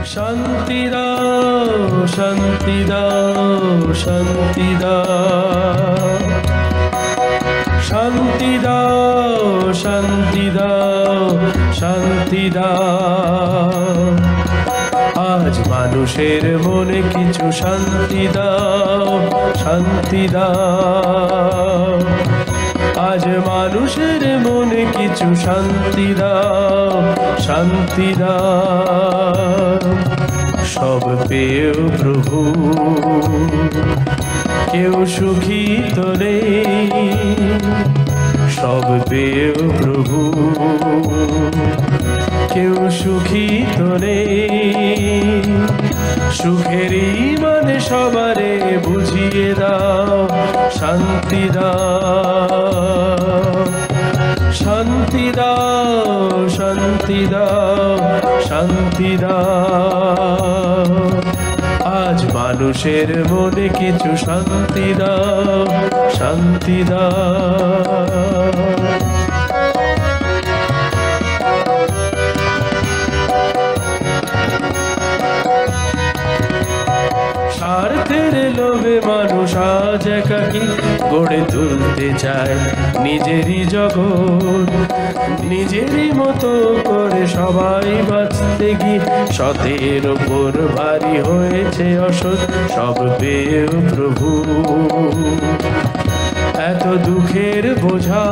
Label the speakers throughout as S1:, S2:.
S1: শান্তি দাও শান্তি দাও শান্তি দাও শান্তি দাও শান্তি দাও শান্তি দাও আজ মানুষের মনে কিছু শান্তি দাও শান্তি দাও আজ মানুষের মনে কিছু শান্তি দাও শান্তি দাও সব পেয়েও প্রভু কেউ সুখী তো নেই সব পেয়েও প্রভু কেউ সুখী তো নেই সুখেরই মানে সবারে বুঝিয়ে দাও শান্তি দাও শান্তি দাও শান্তি দাও শান্তি দাও আজ মানুষের মনে কিছু শান্তি দাও শান্তি দাও স্বার্থের লোভে মানুষ আজ একাকী গড়ে তুলতে চায় নিজেরই জগৎ নিজেরই মতো করে সবাই বাঁচতে গিয়ে সতের ওপর ভারী হয়েছে অসৎ সব পেয়েও প্রভু এত দুঃখের বোঝা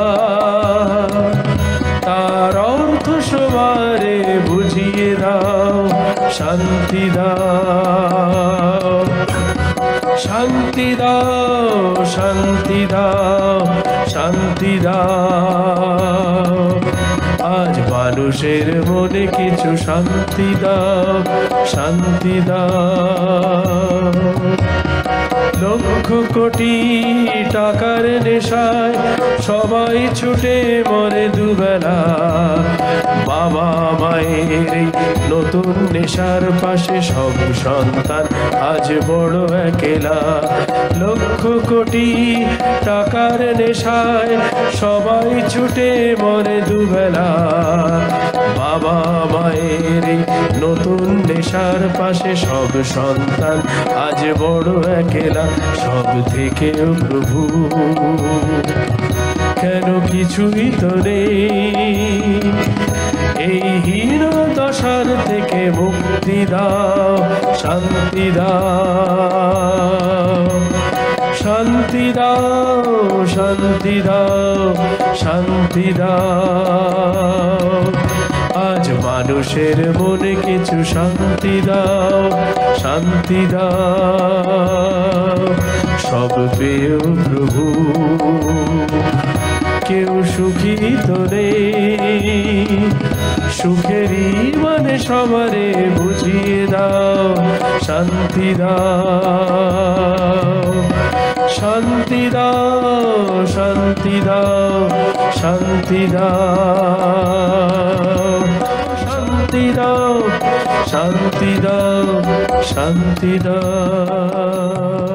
S1: তার অর্থ সবারে বুঝিয়ে দাও শান্তি দাও শান্তি দাও শান্তি দাও শান্তি দাও আজ মানুষের মনে কিছু শান্তি দাও শান্তি দাও লক্ষ কোটি টাকার নেশায় সবাই ছুটে মরে দুবেলা বাবা মায়ের নতুন নেশার পাশে সব সন্তান আজ বড় একলা লক্ষ কোটি টাকার নেশায় সবাই ছুটে মরে দুবেলা বাবা মায়ের নতুন নেশার পাশে সব সন্তান আজ বড় একলা সব থেকেও প্রভু কেন কিছুই তো নেই এই হীন দশার থেকে মুক্তি দাও শান্তি দাও শান্তি দাও শান্তি দাও শান্তি দাও আজ মানুষের মনে কিছু শান্তি দাও শান্তি দাও সব পেয়েও প্রভু কেউ সুখী তো নেই সুখেরই মানে সবারে বুঝিয়ে দাও শান্তি দাও শান্তি দাও শান্তি দাও শান্তি দাও শান্তি দাও শান্তি দাও শান্তি দাও